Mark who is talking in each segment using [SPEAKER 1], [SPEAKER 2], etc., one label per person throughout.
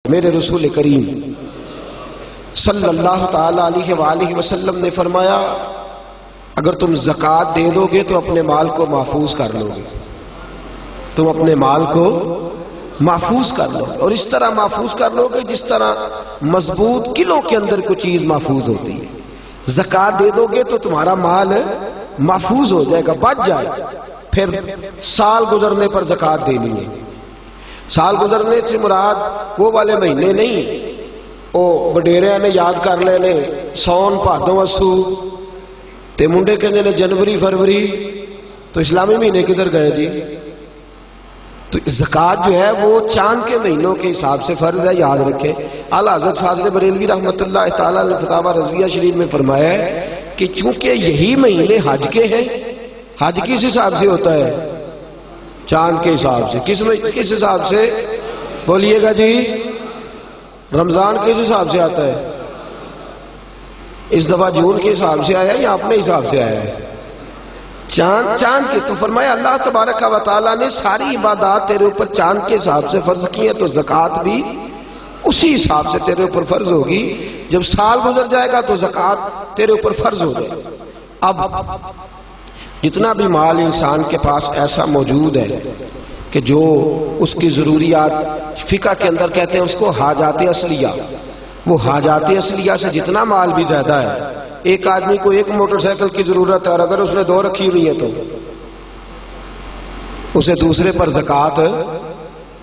[SPEAKER 1] میرے رسول کریم صلی اللہ تعالی علیہ وآلہ وسلم نے فرمایا اگر تم زکوٰۃ دے دو گے تو اپنے مال کو محفوظ کر لو گے، تم اپنے مال کو محفوظ کر لو، اور اس طرح محفوظ کر لو گے جس طرح مضبوط قلعوں کے اندر کوئی چیز محفوظ ہوتی ہے۔ زکوٰۃ دے دو گے تو تمہارا مال محفوظ ہو جائے گا، بچ جائے گا۔ پھر سال گزرنے پر زکوٰۃ دینی ہے۔ سال گزرنے سے مراد وہ والے مہینے نہیں وہ وڈیرے نے یاد کر لینے سون بھادو اسو تے منڈے کہنے نے جنوری فروری، تو اسلامی مہینے کدھر گئے جی؟ تو زکوٰۃ جو ہے وہ چاند کے مہینوں کے حساب سے فرض ہے، یاد رکھیں۔ اعلیٰ حضرت فاضل بریلوی رحمۃ اللہ تعالیٰ نے فتاویٰ رضویہ شریف میں فرمایا ہے کہ چونکہ یہی مہینے حج کے ہیں، حج کس حساب سے ہوتا ہے؟ چاند کے حساب سے۔ کس حساب سے بولیے گا جی؟ رمضان کس حساب سے آتا ہے؟ اس دفعہ جون کے حساب سے آیا یا اپنے حساب سے آیا ہے؟ چاند کے۔ تو فرمایا اللہ تبارک و تعالیٰ نے ساری عبادات تیرے اوپر چاند کے حساب سے فرض کی ہے، تو زکوٰۃ بھی اسی حساب سے تیرے اوپر فرض ہوگی۔ جب سال گزر جائے گا تو زکوٰۃ تیرے اوپر فرض ہو جائے گی۔ اب جتنا بھی مال انسان کے پاس ایسا موجود ہے کہ جو اس کی ضروریات، فقہ کے اندر کہتے ہیں اس کو حاجات اصلیہ، وہ حاجات اصلیہ سے جتنا مال بھی زیادہ ہے، ایک آدمی کو ایک موٹر سائیکل کی ضرورت ہے اور اگر اس نے 2 رکھی ہوئی ہے تو اسے دوسرے پر زکوٰۃ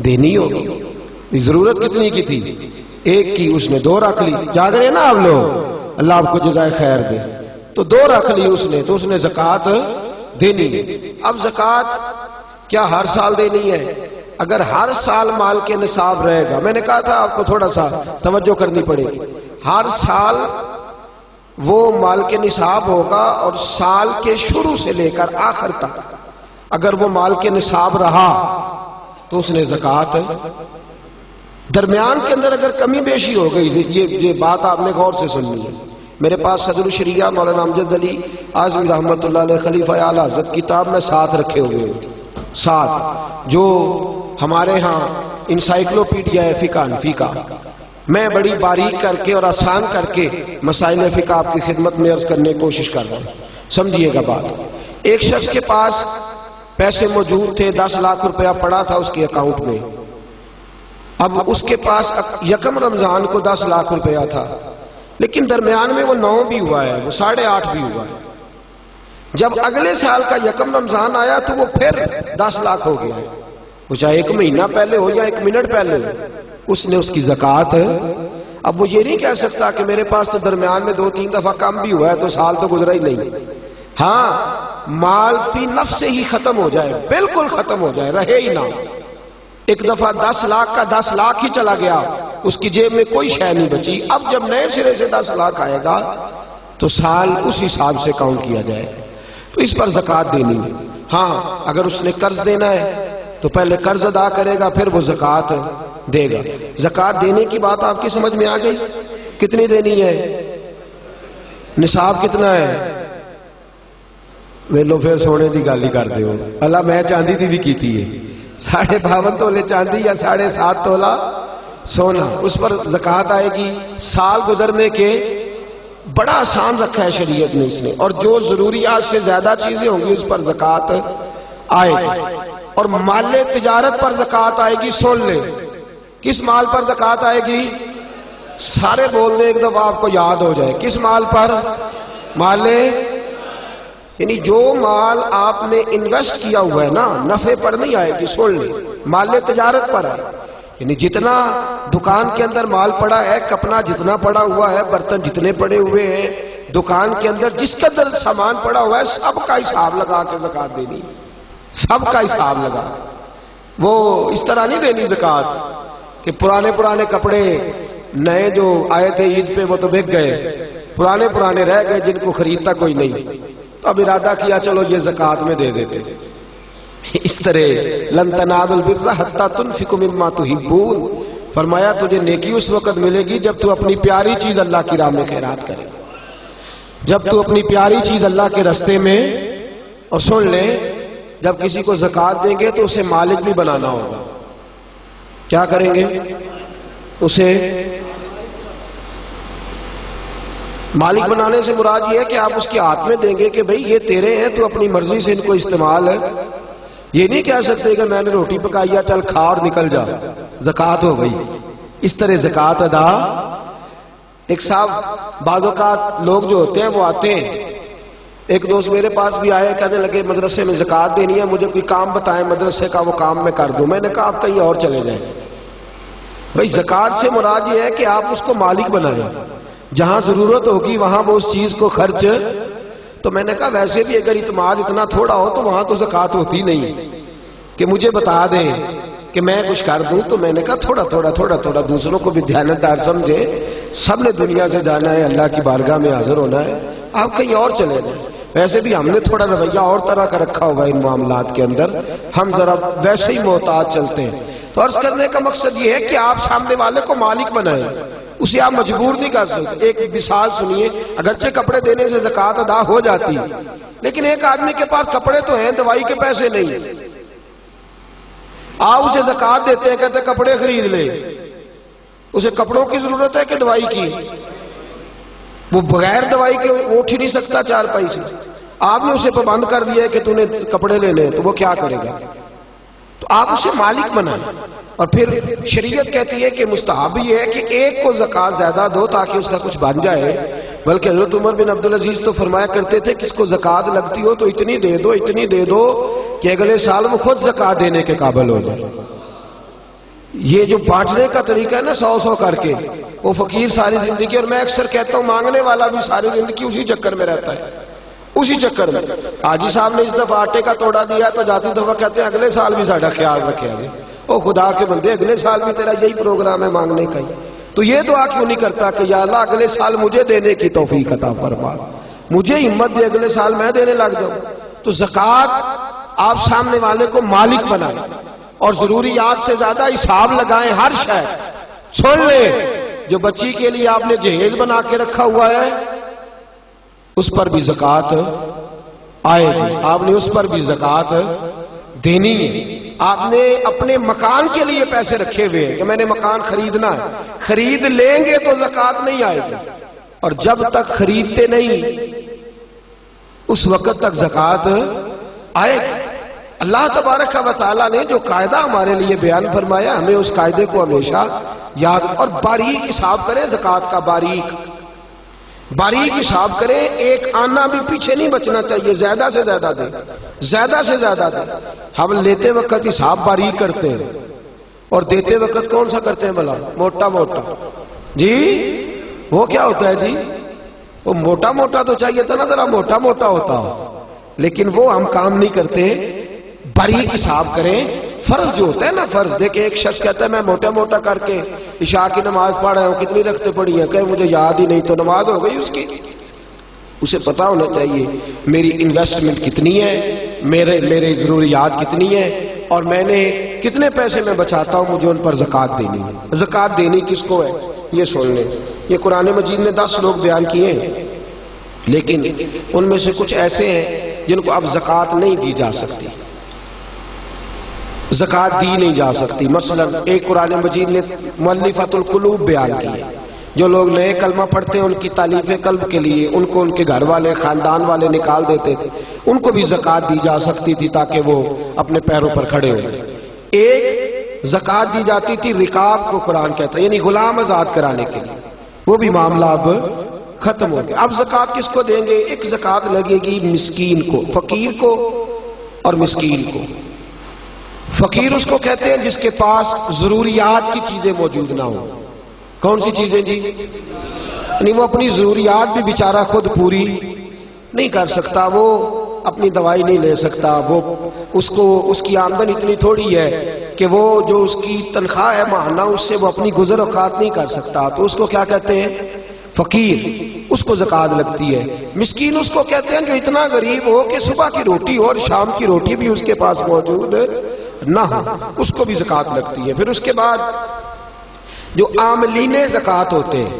[SPEAKER 1] دینی ہوگی۔ ضرورت کتنی کی تھی؟ ایک کی، اس نے 2 رکھ لی۔ جاگ رہے نا آپ لوگ، اللہ آپ کو جزائے خیر دے۔ تو 2 رکھ لی اس نے، تو اس نے زکوٰۃ دینی ہے۔ اب زکوٰۃ کیا ہر سال دینی ہے؟ اگر ہر سال مال کے نصاب رہے گا، میں نے کہا تھا آپ کو تھوڑا سا توجہ کرنی پڑے گی، ہر سال وہ مال کے نصاب ہوگا اور سال کے شروع سے لے کر آخر تک اگر وہ مال کے نصاب رہا تو اس نے زکوٰۃ، درمیان کے اندر اگر کمی بیشی ہو گئی، یہ بات آپ نے غور سے سننی ہے۔ میرے پاس صدر الشریعہ مولانا امجد علی اعظمی رحمۃ اللہ علیہ خلیفہ اعلیٰ حضرت کتاب میں 7 رکھے ہوئے ہیں، 7 جو ہمارے ہاں انسائکلوپیڈیا ہے فقہ حنفی کا۔ میں بڑی باریک کر کے اور آسان کر کے مسائل فقہ آپ کی خدمت میں عرض کرنے کی کوشش کر رہا ہوں، سمجھیے گا بات۔ ایک شخص کے پاس پیسے موجود تھے، 10 لاکھ روپیہ پڑا تھا اس کے اکاؤنٹ میں۔ اب اس کے پاس یکم رمضان کو 10 لاکھ روپیہ تھا، لیکن درمیان میں وہ 9 بھی ہوا ہے، وہ 8.5 بھی ہوا ہے۔ جب اگلے سال کا یکم رمضان آیا تو وہ پھر 10 لاکھ ہو گیا، وہ چاہے 1 مہینہ پہلے ہو یا 1 منٹ پہلے ہو، اس نے اس کی زکوٰۃ۔ اب وہ یہ نہیں کہہ سکتا کہ میرے پاس تو درمیان میں 2-3 دفعہ کم بھی ہوا ہے تو سال تو گزرا ہی نہیں۔ ہاں، مال فی نفس سے ہی ختم ہو جائے، بالکل ختم ہو جائے، رہے ہی نہ۔ ایک دفعہ 10 لاکھ کا 10 لاکھ ہی چلا گیا، اس کی جیب میں کوئی شے نہیں بچی۔ اب جب نئے سرے سے 10 لاکھ آئے گا تو سال اس حساب سے کاؤنٹ کیا جائے، تو اس پر زکوٰۃ دینی ہے۔ ہاں، اگر اس نے قرض دینا ہے تو پہلے قرض ادا کرے گا، پھر وہ زکوٰۃ دے گا۔ زکوٰۃ دینے کی بات آپ کی سمجھ میں آ گئی؟ کتنی دینی ہے؟ نصاب کتنا ہے؟ ویلو پھر سونے دی گل ہی کر دیو، اللہ میں چاندی دی بھی کیتی ہے، 52.5 تولے چاندی یا 7.5 تولہ سونا، اس پر زکوٰۃ آئے گی۔ سال گزرنے کے بڑا آسان رکھا ہے شریعت نے اس نے، اور جو ضروریات سے زیادہ چیزیں ہوں گی اس پر زکوٰۃ آئے گی۔ اور مال تجارت پر زکوٰۃ آئے گی، سن لے، کس مال پر زکوٰۃ آئے گی؟ سارے بول دیں ایک دفعہ آپ کو یاد ہو جائے، کس مال پر؟ مال، یعنی جو مال آپ نے انویسٹ کیا ہوا ہے نا، نفع پر نہیں آئے گی، سن لے، مال تجارت پر ہے۔ یعنی جتنا دکان کے اندر مال پڑا ہے، کپنا جتنا پڑا ہوا ہے، برتن جتنے پڑے ہوئے ہیں دکان کے اندر، جس قدر سامان پڑا ہوا ہے سب کا حساب لگا کے زکوٰۃ دینی، سب کا حساب لگا۔ وہ اس طرح نہیں دینی زکوٰۃ کہ پرانے کپڑے نئے جو آئے تھے عید پہ وہ تو بک گئے، پرانے رہ گئے جن کو خریدتا کوئی نہیں، تو اب ارادہ کیا چلو یہ زکوٰۃ میں دے دیتے۔ اس طرح لن تنالوا البر حتی تنفقوا مما تحبون، فرمایا تجھے نیکی اس وقت ملے گی جب تو اپنی پیاری چیز اللہ کی راہ میں خیرات کرے، جب تو اپنی پیاری چیز اللہ کے راستے میں۔ اور سن لیں، جب کسی کو زکوٰۃ دیں گے تو اسے مالک بھی بنانا ہوگا۔ کیا کریں گے؟ اسے مالک بنانے سے مراد یہ ہے کہ آپ اس کے ہاتھ میں دیں گے کہ بھئی یہ تیرے ہیں، تو اپنی مرضی سے ان کو استعمال ہے. یہ نہیں کہہ سکتے کہ میں نے روٹی پکائی ہے چل کھا اور نکل جا، زکوٰۃ ہو گئی. اس طرح زکوٰۃ ادا. ایک صاحب بعض اوقات لوگ جو ہوتے ہیں وہ آتے ہیں، ایک دوست میرے پاس بھی آئے، کہنے لگے مدرسے میں زکوٰۃ دینی ہے، مجھے کوئی کام بتائیں مدرسے کا، وہ کام میں کر دوں. میں نے کہا آپ کہیں اور چلے جائیں. بھئی زکوٰۃ سے مراد یہ ہے کہ آپ اس کو مالک بنائیں، جہاں ضرورت ہوگی وہاں وہ اس چیز کو خرچ. تو میں نے کہا ویسے بھی اگر اعتماد اتنا تھوڑا ہو تو وہاں تو زکوٰۃ ہوتی نہیں کہ مجھے بتا دیں کہ میں کچھ کر دوں. تو میں نے کہا تھوڑا تھوڑا دوسروں کو بھی دیانتدار سمجھے. سب نے دنیا سے جانا ہے، اللہ کی بارگاہ میں حاضر ہونا ہے، آپ کہیں اور چلے جائیں. ویسے بھی ہم نے تھوڑا رویہ اور طرح کا رکھا ہوا ہے ان معاملات کے اندر، ہم ذرا ویسے ہی محتاط چلتے ہیں. تو عرض کرنے کا مقصد یہ ہے کہ آپ سامنے والے کو مالک بنائیں، اسے آپ مجبور نہیں کر سکتے. ایک مثال سنیے، اگرچہ کپڑے دینے سے زکوٰۃ ادا ہو جاتی، لیکن ایک آدمی کے پاس کپڑے تو ہیں، دوائی کے پیسے نہیں. آپ اسے زکوٰۃ دیتے ہیں، کہتے ہیں کپڑے خرید لے. اسے کپڑوں کی ضرورت ہے کہ دوائی کی؟ وہ بغیر دوائی کے اٹھ ہی نہیں سکتا چارپائی سے. آپ نے اسے پابند کر دیا ہے کہ تو نے کپڑے لینے، تو وہ کیا کرے گا؟ تو آپ اسے مالک بنائیں. اور پھر شریعت کہتی ہے کہ مستحب یہ ہے کہ ایک کو زکوٰۃ زیادہ دو تاکہ اس کا کچھ بن جائے. بلکہ حضرت عمر بن عبدالعزیز تو فرمایا کرتے تھے کس کو زکوٰۃ لگتی ہو تو اتنی دے دو کہ اگلے سال وہ خود زکوٰۃ دینے کے قابل ہو جائے. یہ جو بانٹنے کا طریقہ ہے نا 100 کر کے، وہ فقیر ساری زندگی، اور میں اکثر کہتا ہوں مانگنے والا بھی ساری زندگی اسی چکر میں رہتا ہے، اسی چکر میں. حاجی صاحب نے اس دفعہ آٹے کا توڑا دیا تو جاتی دفعہ کہتے ہیں اگلے سال بھی ساڈا خیال رکھے گا. او خدا کے بندے، اگلے سال بھی تیرا یہی پروگرام ہے مانگنے کا ہی، تو یہ دعا کیوں نہیں کرتا کہ یا اللہ اگلے سال مجھے دینے کی توفیق عطا فرما، مجھے ہمت دے اگلے سال میں دینے لگ جاؤں. تو زکوٰۃ آپ سامنے والے کو مالک بنائیں اور ضروریات سے زیادہ حساب لگائیں. ہر شے سن لیں، جو بچی کے لیے آپ نے جہیز بنا کے رکھا ہوا ہے اس پر بھی زکوٰۃ آئے گی، آپ نے اس پر بھی زکوٰۃ دینی ہے. آپ نے اپنے مکان کے لیے پیسے رکھے ہوئے ہیں کہ میں نے مکان خریدنا ہے، خرید لیں گے تو زکوٰۃ نہیں آئے گی، اور جب تک خریدتے نہیں اس وقت تک زکوٰۃ آئے گی. اللہ تبارک و تعالیٰ نے جو قاعدہ ہمارے لیے بیان فرمایا، ہمیں اس قاعدے کو ہمیشہ یاد اور باریک حساب کریں. زکوٰۃ کا باریک حساب کریں، ایک آنا بھی پیچھے نہیں بچنا چاہیے. زیادہ سے زیادہ دیں، زیادہ سے زیادہ دیں. ہم لیتے وقت حساب باریک کرتے ہیں اور دیتے وقت کون سا کرتے ہیں بھلا؟ موٹا. جی وہ کیا ہوتا ہے جی؟ وہ موٹا تو چاہیے تھا نا ذرا موٹا ہوتا ہو، لیکن وہ ہم کام نہیں کرتے. باریک حساب کریں. فرض جو ہوتا ہے نا، فرض دیکھیں ایک شخص کہتا ہے میں موٹا کر کے عشاء کی نماز پڑھ رہا ہوں، کتنی رکھتے پڑھی ہیں؟ کہ مجھے یاد ہی نہیں، تو نماز ہو گئی اس کی. اسے پتا ہونا چاہیے میری انویسٹمنٹ کتنی ہے، میرے ضروریات کتنی ہے، اور میں نے کتنے پیسے میں بچاتا ہوں، مجھے ان پر زکوٰۃ دینی ہے. زکوٰۃ دینی کس کو ہے یہ سن لیں. یہ قرآن مجید نے 10 لوگ بیان کیے ہیں، لیکن ان میں سے کچھ ایسے ہیں جن کو اب زکوٰۃ نہیں دی جا سکتی، زکوٰۃ دی نہیں جا سکتی. مثلا ایک قرآن مجید نے مؤلفۃ القلوب بیان کی ہے، جو لوگ نئے کلمہ پڑھتے ہیں ان کی تالیف قلب کے لیے ان کو ان کے گھر والے خاندان والے نکال دیتے تھے، ان کو بھی زکوٰۃ دی جا سکتی تھی تاکہ وہ اپنے پیروں پر کھڑے ہو. ایک زکوٰۃ دی جاتی تھی رقاب کو قرآن کہتا ہے، یعنی غلام آزاد کرانے کے لیے، وہ بھی معاملہ اب ختم ہو گیا. اب زکوٰۃ کس کو دیں گے؟ ایک زکوٰۃ لگے گی مسکین کو، فقیر کو اور مسکین کو. فقیر اس کو کہتے ہیں جس کے پاس ضروریات کی چیزیں موجود نہ ہوں. کون سی چیزیں جی؟ یعنی وہ اپنی ضروریات بھی بیچارہ خود پوری نہیں کر سکتا، وہ اپنی دوائی نہیں لے سکتا، وہ اس کی آمدن اتنی تھوڑی ہے کہ وہ جو اس کی تنخواہ ہے ماہانہ اس سے وہ اپنی گزر اوقات نہیں کر سکتا. تو اس کو کیا کہتے ہیں؟ فقیر. اس کو زکوٰۃ لگتی ہے. مسکین اس کو کہتے ہیں جو اتنا غریب ہو کہ صبح کی روٹی اور شام کی روٹی بھی اس کے پاس موجود نہ ہو، اس کو بھی زکوٰۃ لگتی ہے. پھر اس کے بعد جو عاملین زکوٰۃ ہوتے ہیں،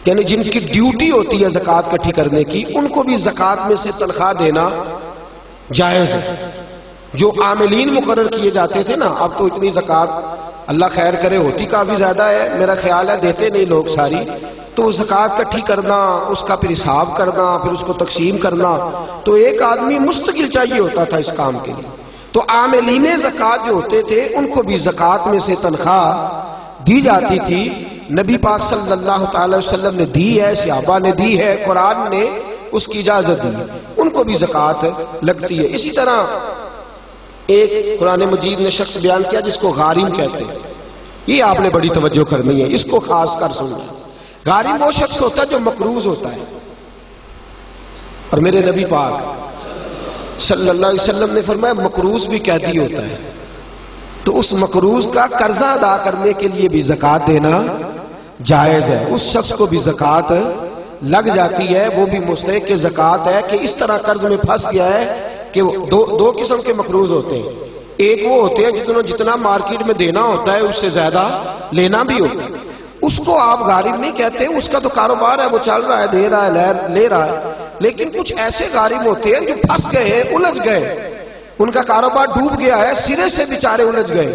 [SPEAKER 1] یعنی جن کی ڈیوٹی ہوتی ہے زکوٰۃ اکٹھی کرنے کی، ان کو بھی زکوٰۃ میں سے تنخواہ دینا جائز ہے. جو عاملین مقرر کیے جاتے تھے نا، اب تو اتنی زکوٰۃ اللہ خیر کرے ہوتی کافی زیادہ ہے، میرا خیال ہے دیتے نہیں لوگ ساری، تو وہ زکوٰۃ اکٹھی کرنا، اس کا پھر حساب کرنا، پھر اس کو تقسیم کرنا، تو ایک آدمی مستقل چاہیے ہوتا تھا اس کام کے لیے۔ تو عاملین زکوٰۃ جو ہوتے تھے ان کو بھی زکوٰۃ میں سے تنخواہ دی جاتی تھی۔ نبی پاک صلی اللہ تعالی وسلم نے دی ہے، صحابہ نے دی ہے، قرآن نے اس کی اجازت دی ہے، ان کو بھی زکوٰۃ لگتی ہے۔ اسی طرح ایک قرآن مجید نے شخص بیان کیا جس کو غارم کہتے ہیں، یہ آپ نے بڑی توجہ کرنی ہے، اس کو خاص کر سننا۔ غارم وہ شخص ہوتا ہے جو مقروض ہوتا ہے، اور میرے نبی پاک صلی اللہ علیہ وسلم نے فرمایا مقروض بھی قیدی ہوتا ہے، تو اس مقروض کا قرضہ ادا کرنے کے لیے بھی زکوٰۃ دینا جائز ہے، اس شخص کو بھی زکوٰۃ لگ جاتی ہے، وہ بھی مستحق زکوٰۃ ہے کہ اس طرح قرض میں پھنس گیا ہے کہ دو قسم کے مقروض ہوتے ہیں، ایک وہ ہوتے ہیں جتنا مارکیٹ میں دینا ہوتا ہے اس سے زیادہ لینا بھی ہوتا ہے، اس کو آپ غارب نہیں کہتے، اس کا تو کاروبار ہے، وہ چل رہا ہے، دے رہا ہے، لے رہا ہے۔ لیکن کچھ ایسے غارب ہوتے ہیں جو پھنس گئے ہیں، الجھ گئے، ان کا کاروبار ڈوب گیا ہے، سرے سے بیچارے الجھ گئے،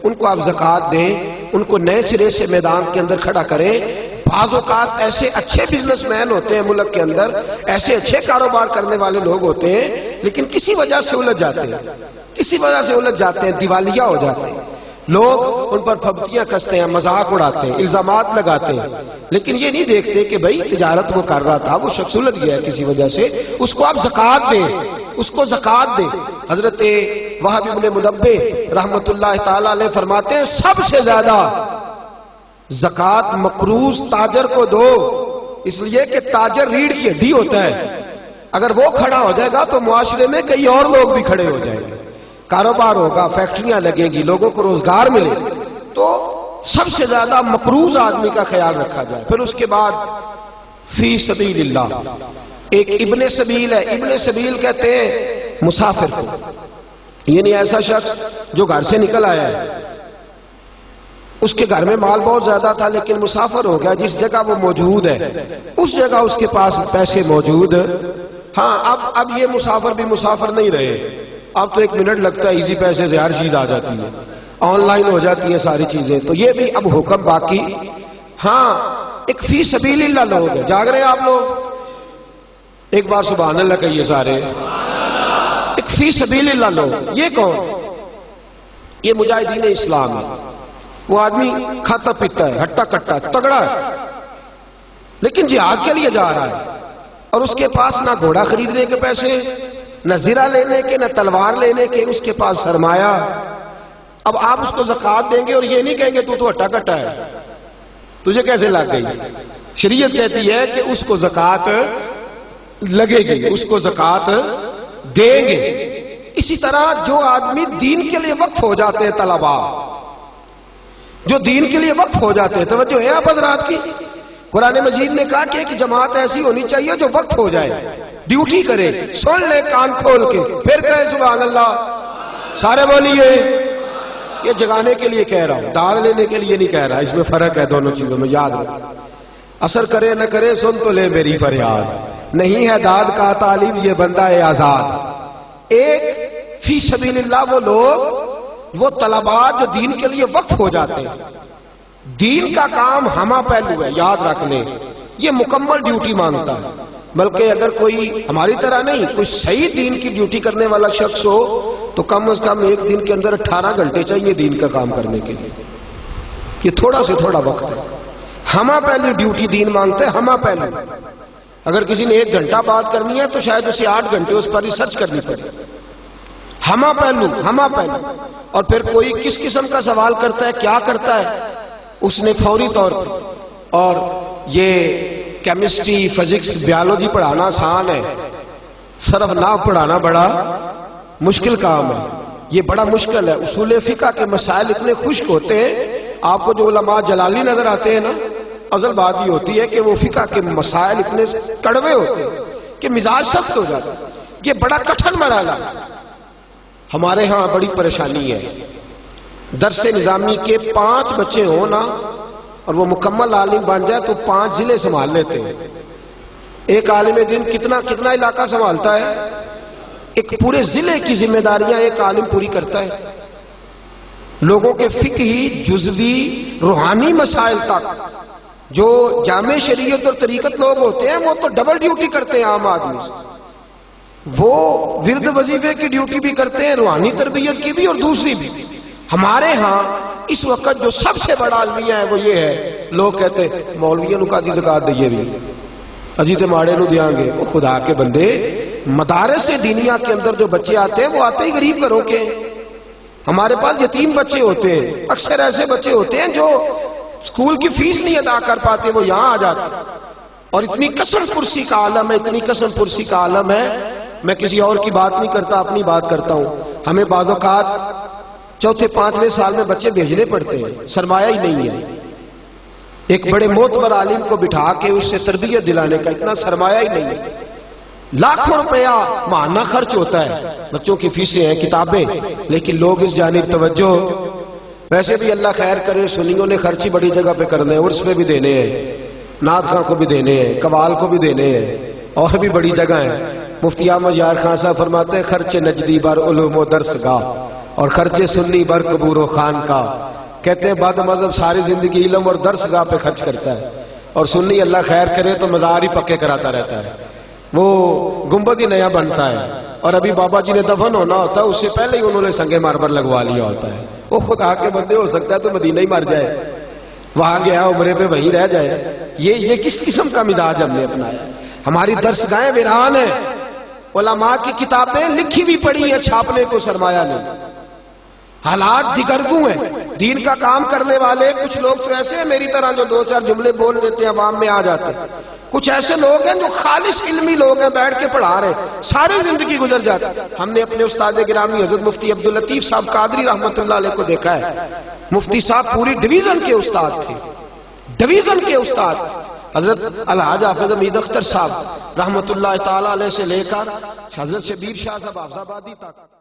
[SPEAKER 1] ان کو آپ زکوٰۃ دیں، ان کو نئے سرے سے میدان کے اندر کھڑا کریں۔ بعض اوقات ایسے اچھے بزنس مین ہوتے ہیں ملک کے اندر، ایسے اچھے کاروبار کرنے والے لوگ ہوتے ہیں، لیکن کسی وجہ سے الجھ جاتے ہیں، کسی وجہ سے الجھ جاتے ہیں، دیوالیہ ہو جاتے ہیں، لوگ ان پر پھبتیاں کستے ہیں، مذاق اڑاتے ہیں، الزامات لگاتے ہیں، لیکن یہ نہیں دیکھتے کہ بھائی تجارت وہ کر رہا تھا، وہ شخص الجھ گیا ہے کسی وجہ سے، اس کو آپ زکوٰۃ دیں، اس کو زکوٰۃ دیں۔ حضرت وہب ابن منبہ رحمت اللہ تعالی علیہ فرماتے ہیں سب سے زیادہ زکوٰۃ مقروض تاجر کو دو، اس لیے کہ تاجر ریڑھ کی ہڈی ہوتا ہے، اگر وہ کھڑا ہو جائے گا تو معاشرے میں کئی اور لوگ بھی کھڑے ہو جائیں گے، کاروبار ہوگا، فیکٹریاں لگیں گی، لوگوں کو روزگار ملے، تو سب سے زیادہ مقروض آدمی کا خیال رکھا جائے۔ پھر اس کے بعد فی سبیل اللہ، ایک ابن سبیل ہے، ابن سبیل کہتے ہیں مسافر کو، یعنی ایسا شخص جو گھر سے نکل آیا ہے، اس کے گھر میں مال بہت زیادہ تھا لیکن مسافر ہو گیا، جس جگہ وہ موجود ہے اس جگہ اس کے پاس پیسے موجود، ہاں اب یہ مسافر بھی مسافر نہیں رہے، اب تو 1 منٹ لگتا ہے، ایزی پیسے سے ہر چیز آ جاتی ہے، آن لائن ہو جاتی ہیں ساری چیزیں، تو یہ بھی اب حکم باقی، ہاں ایک فی سبیل اللہ لوگ ہیں، جاگ رہے ہیں آپ لوگ، ایک بار سبحان اللہ کہیے سارے، ایک فی سبیل اللہ لوگ، یہ کون؟ یہ مجاہدین اسلام ہے، وہ آدمی کھاتا پیتا ہے، ہٹا کٹا تگڑا ہے، لیکن جہاد کے لیے جا رہا ہے، اور اس کے پاس نہ گھوڑا خریدنے کے پیسے، نہ زرہ لینے کے، نہ تلوار لینے کے، اس کے پاس سرمایہ۔ اب آپ اس کو زکوٰۃ دیں گے اور یہ نہیں کہیں گے تو ہٹا کٹا ہے، تجھے کیسے لگ گئی؟ شریعت کہتی ہے کہ اس کو زکوٰۃ لگے گی، اس کو زکوٰۃ دیں گے۔ اسی طرح جو آدمی دین کے لیے وقف ہو جاتے ہیں، طلباء جو دین کے لیے وقف ہو جاتے ہیں، توجہ ہے آپ حضرات کی، قرآن مجید نے کہا کہ ایک جماعت ایسی ہونی چاہیے جو وقف ہو جائے، ڈیوٹی کرے، سن لے کان کھول کے، پھر کہے سبحان اللہ، سارے بولیے۔ یہ جگانے کے لیے کہہ رہا ہوں، داد لینے کے لیے نہیں کہہ رہا، اس میں فرق ہے دونوں چیزوں میں، یاد رکھیں۔ اثر کرے نہ کرے سن تو لے میری فریاد، نہیں ہے داد کا طالب یہ بندہ ہے آزاد۔ ایک فی سبیل اللہ وہ لوگ، وہ طلباء جو دین کے لیے وقف ہو جاتے ہیں، دین کا کام ہمہ پہلو ہے، یاد رکھ لیں، یہ مکمل ڈیوٹی مانگتا ہے، بلکہ اگر کوئی ہماری طرح نہیں، کوئی صحیح دین کی ڈیوٹی کرنے والا شخص ہو تو کم از کم ایک دن کے اندر 18 گھنٹے چاہیے دین کا کام کرنے کے لیے، یہ تھوڑا سے تھوڑا وقت ہے، ہمہ پہلو ڈیوٹی دین مانگتے ہیں، ہمہ پہلو۔ اگر کسی نے 1 گھنٹہ بات کرنی ہے تو شاید اسے 8 گھنٹے اس پر ریسرچ کرنی پڑے، ہمہ پہلو، ہمہ پہلو۔ اور پھر کوئی کس قسم کا سوال کرتا ہے، کیا کرتا ہے، اس نے فوری طور پر، اور یہ کیمسٹری، فزکس، بیالوجی پڑھانا آسان ہے، صرف نحو پڑھانا بڑا مشکل کام ہے، یہ بڑا مشکل ہے۔ اصول فقہ کے مسائل اتنے خشک ہوتے ہیں، آپ کو جو علماء جلالی نظر آتے ہیں نا، اصل بات یہ ہوتی ہے کہ وہ فقہ کے مسائل اتنے کڑوے ہوتے ہیں کہ مزاج سخت ہو جاتا ہے، یہ بڑا کٹھن مرحلہ ہے۔ ہمارے ہاں بڑی پریشانی ہے، درس نظامی کے 5 بچے ہوں نا اور وہ مکمل عالم بن جائے تو 5 ضلع سنبھال لیتے ہیں۔ ایک عالم دین کتنا علاقہ سنبھالتا ہے؟ ایک پورے ضلع کی ذمہ داریاں ایک عالم پوری کرتا ہے، لوگوں کے فقہی جزوی روحانی مسائل تک جو جامع شریعت اور طریقت لوگ ہوتے ہیں وہ تو ڈبل ڈیوٹی کرتے ہیں عام آدمی سے، وہ ورد وظیفے کی ڈیوٹی بھی کرتے ہیں، روحانی تربیت کی بھی اور دوسری بھی۔ ہمارے ہاں اس وقت جو سب سے بڑا المیہ ہے وہ یہ ہے، لوگ کہتے ہیں مولویوں نو کادی زکات دئیے بھی اجی تے ماڑے نو دیاں گے۔ وہ خدا کے بندے، مدارس دینیا کے اندر جو بچے آتے ہیں وہ آتے ہی غریب گھروں کے۔ ہمارے پاس یتیم بچے ہوتے ہیں، اکثر ایسے بچے ہوتے ہیں جو اسکول کی فیس نہیں ادا کر پاتے، وہ یہاں آ جاتے ہیں۔ اور اتنی قسم پرسی کا عالم ہے، اتنی قسم پرسی کا عالم ہے، میں کسی اور کی بات نہیں کرتا، اپنی بات کرتا ہوں۔ ہمیں بعض اوقات چوتھے پانچویں سال میں بچے بھیجنے پڑتے ہیں، سرمایہ ہی نہیں ہے۔ ایک بڑے معتبر عالم کو بٹھا کے اس سے تربیت دلانے کا اتنا سرمایہ ہی نہیں ہے۔ لاکھوں روپیہ ماہانہ خرچ ہوتا ہے، بچوں کی فیسیں ہیں، کتابیں، لیکن لوگ اس جانب توجہ، ویسے بھی اللہ خیر کرے، سنیوں نے خرچی بڑی جگہ پہ کرنے ہیں، عرس پہ بھی دینے ہیں، نعت خاں کو بھی دینے ہیں، قوال کو بھی دینے ہیں، اور بھی بڑی جگہ ہیں۔ مفتی احمد یار خان صاحب فرماتے ہیں خرچ نجدی بر علوم و درس گاہ اور خرچ سنی بر قبور و خان کا۔ کہتے ہیں بعد مذہب ساری زندگی علم اور درس گاہ پہ خرچ کرتا ہے، اور سنی اللہ خیر کرے تو مزار ہی پکے کراتا رہتا ہے، وہ گنبد ہی نیا بنتا ہے، اور ابھی بابا جی نے دفن ہونا ہوتا ہے اس سے پہلے ہی انہوں نے سنگ مارمر لگوا لیا ہوتا ہے۔ وہ خدا کے بندے، ہو سکتا ہے تو مدینہ ہی مر جائے، وہاں گیا عمرے پہ وہیں رہ جائے۔ یہ کس قسم کا مزاج ہم نے اپنایا؟ ہماری درس گاہیں ویران ہیں، علماء کی کتابیں لکھی بھی پڑی ہیں، چھاپنے کو سرمایہ نہیں۔ حالات دگرگوں ہیں، دین کا کام کرنے والے کچھ لوگ تو ایسے ہیں میری طرح جو دو چار جملے بول دیتے ہیں، عوام میں آ جاتے ہیں۔ کچھ ایسے لوگ ہیں جو خالص علمی لوگ ہیں، بیٹھ کے پڑھا رہے ہیں، ساری زندگی گزر جاتی ہے۔ ہم نے اپنے استاد گرامی حضرت مفتی عبداللطیف صاحب قادری رحمۃ اللہ علیہ کو دیکھا ہے، مفتی صاحب پوری ڈویژن کے استاد تھے، ڈویژن کے استاد۔ حضرت الحاج حافظ حمید اختر صاحب رحمۃ اللہ تعالی علیہ سے لے کر حضرت شبیر شاہ صاحب حافظ آبادی تک